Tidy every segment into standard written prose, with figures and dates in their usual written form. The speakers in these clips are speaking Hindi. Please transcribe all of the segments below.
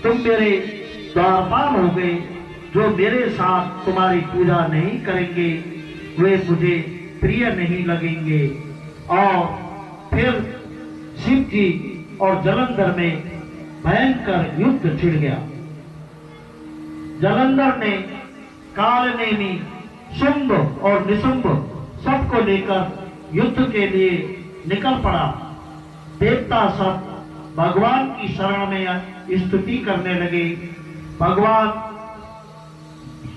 तुम मेरे द्वारपाल हो गए। जो मेरे साथ तुम्हारी पूजा नहीं करेंगे वे मुझे प्रिय नहीं लगेंगे। और फिर शिव जी और जलंधर में भयंकर युद्ध छिड़ गया। जलंधर ने कालनेमी, शुंभ और निशुंभ सबको लेकर युद्ध के लिए निकल पड़ा। देवता सब भगवान की शरण में स्तुति करने लगे। भगवान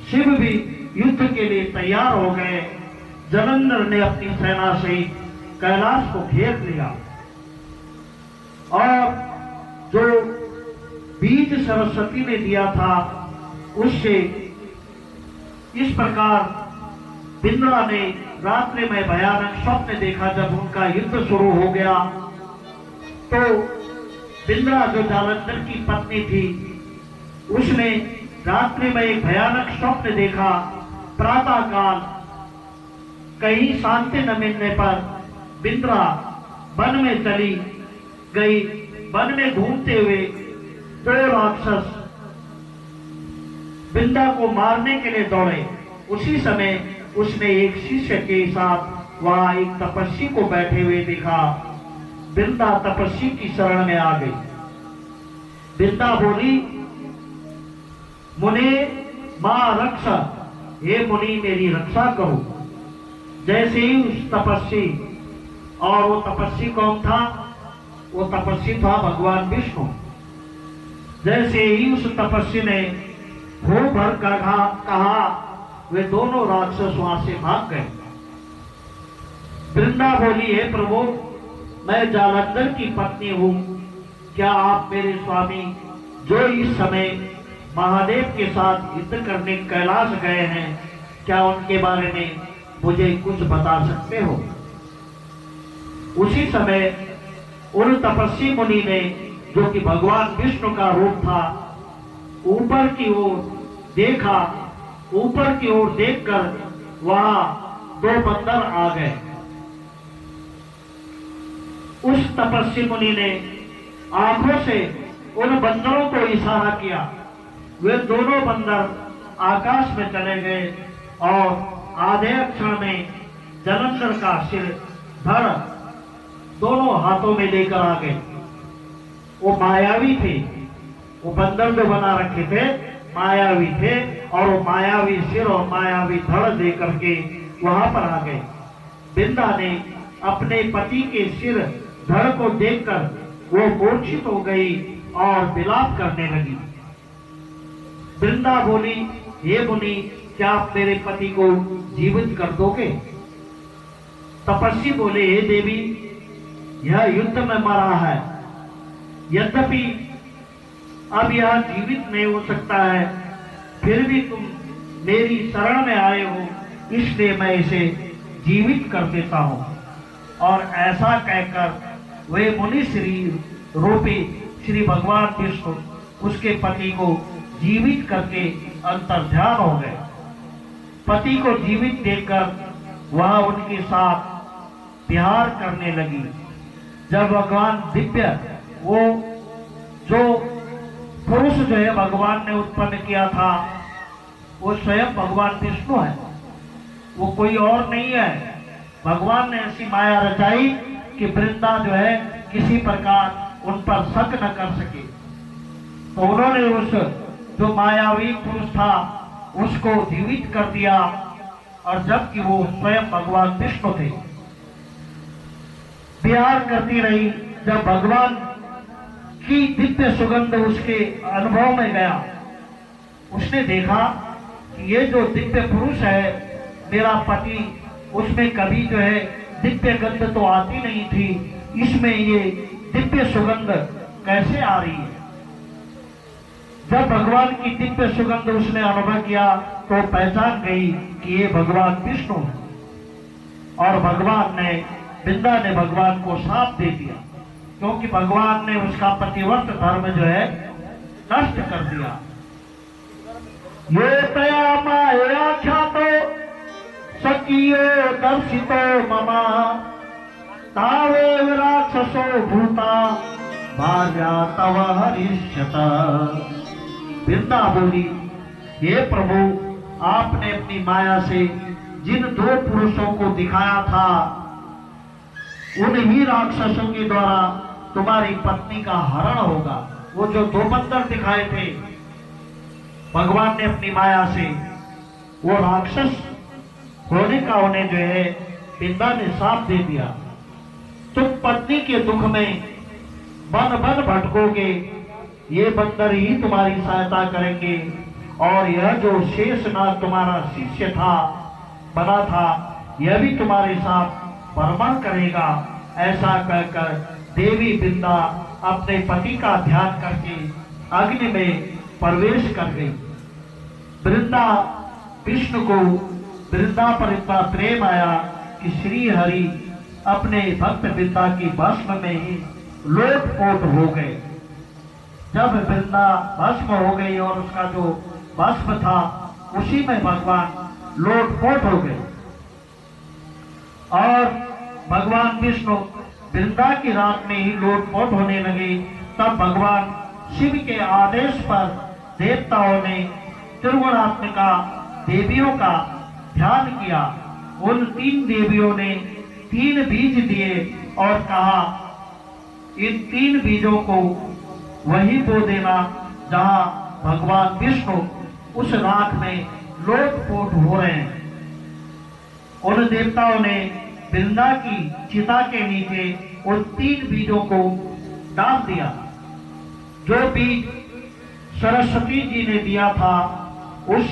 शिव भी युद्ध के लिए तैयार हो गए। जलंधर ने अपनी सेना सहित कैलाश को घेर लिया और जो बीज सरस्वती ने दिया था उससे इस प्रकार इंद्रा ने रात्रि में भयानक स्वप्न देखा। जब उनका युद्ध शुरू हो गया तो इंद्रा जो जालंधर की पत्नी थी उसने रात्रि में एक भयानक स्वप्न देखा। प्रातः काल कहीं शांति न मिलने पर इंद्रा वन में चली गई। वन में घूमते हुए दो राक्षस बिंदा को मारने के लिए दौड़े। उसी समय उसने एक शिष्य के साथ वहां एक तपस्वी को बैठे हुए देखा। बिंदा तपस्वी की शरण में आ गई। बिंदा बोली, मुने मां रक्षा, हे मुनि मेरी रक्षा करो। जैसे ही उस तपस्वी, और वो तपस्वी कौन था? वो तपस्वी था भगवान विष्णु। जैसे ही उस तपस्वी ने हो भर कहा वे दोनों राक्षस वहां से भाग गए। वृंदा बोली, हे प्रभु मैं जालंधर की पत्नी हूं। क्या आप मेरे स्वामी जो इस समय महादेव के साथ युद्ध करने कैलाश गए हैं, क्या उनके बारे में मुझे कुछ बता सकते हो? उसी समय उन तपस्वी मुनि ने, जो कि भगवान विष्णु का रूप था, ऊपर की ओर देखा। ऊपर की ओर देखकर वहां दो बंदर आ गए। उस तपस्वी मुनि ने आंखों से उन बंदरों को इशारा किया। वे दोनों बंदर आकाश में चले गए और आधे क्षण में जलंधर का सिर धड़ दोनों हाथों में लेकर आ गए। वो मायावी थे। वो बंदर जो बना रखे थे मायावी थे, और वो मायावी सिर और मायावी धड़ दे करके वहां पर आ गए। बिंदा ने अपने पति के सिर धड़ को देखकर वो मूर्छित हो गई और विलाप करने लगी। वृंदा बोली, हे मुनि क्या आप मेरे पति को जीवित कर दोगे? तपस्वी बोले, हे देवी यह युद्ध में मरा है, यद्यपि अब यह जीवित नहीं हो सकता है, फिर भी तुम मेरी शरण में आए हो, इसलिए मैं इसे जीवित कर देता हूं। और ऐसा कहकर वे मुनि श्री रूपी श्री भगवान विष्णु उसके पति को जीवित करके अंतर्ध्यान हो गए। पति को जीवित देखकर वह उनके साथ प्यार करने लगी। जब भगवान दिव्य, वो जो पुरुष जो है भगवान ने उत्पन्न किया था वो स्वयं भगवान विष्णु है, वो कोई और नहीं है। भगवान ने ऐसी माया रचाई कि वृंदा जो है किसी प्रकार उन पर शक न कर सके, तो उन्होंने उस जो मायावी पुरुष था उसको जीवित कर दिया, और जबकि वो स्वयं भगवान विष्णु थे। प्यार करती रही। जब भगवान की दिव्य सुगंध उसके अनुभव में गया, उसने देखा कि ये जो दिव्य पुरुष है मेरा पति, उसमें कभी जो है दिव्य गंध तो आती नहीं थी, इसमें ये दिव्य सुगंध कैसे आ रही है? जब भगवान की दिव्य सुगंध उसने अनुभव किया तो पहचान गई कि ये भगवान विष्णु है। और भगवान ने, वृंदा ने भगवान को शाप दे दिया, क्योंकि भगवान ने उसका पतिव्रत धर्म जो है नष्ट कर दिया। ये तया माया ख्यातो सखियो दर्शितो ममा तावे राक्षसो भूता भार्या तव हरिष्यत। वृंदा बोली, हे प्रभु, आपने अपनी माया से जिन दो पुरुषों को दिखाया था, उन्हीं राक्षसों के द्वारा तुम्हारी पत्नी का हरण होगा। वो जो दो बंदर दिखाए थे, भगवान ने अपनी माया से वो राक्षस होने का उन्हें जो है वृंदा ने साफ दे दिया। तुम पत्नी के दुख में बन बन भटकोगे, ये बंदर ही तुम्हारी सहायता करेंगे, और यह जो शेषनाग तुम्हारा शिष्य था बना था, यह भी तुम्हारे साथ परमण करेगा। ऐसा कहकर देवी वृंदा अपने पति का ध्यान करके अग्नि में प्रवेश कर गई। वृंदा विष्णु को वृंदा पर इतना प्रेम आया कि श्री हरि अपने भक्त वृंदा की भस्म में ही लोटपोट हो गए। जब वृंदा भस्म हो गई और उसका जो भस्म था उसी में भगवान लोटपोट हो गए, और भगवान विष्णु वृंदा की रात में ही लोटपोट होने लगे। तब भगवान शिव के आदेश पर देवताओं ने त्रिगुणात्मिका देवियों का ध्यान किया। उन 3 देवियों ने 3 बीज दिए और कहा, इन 3 बीजों को वही बो देना जहां भगवान विष्णु उस राख में लोटपोट हो रहे हैं। उन देवताओं ने वृंदा की चिता के नीचे उन 3 बीजों को डाल दिया। जो बीज सरस्वती जी ने दिया था, उस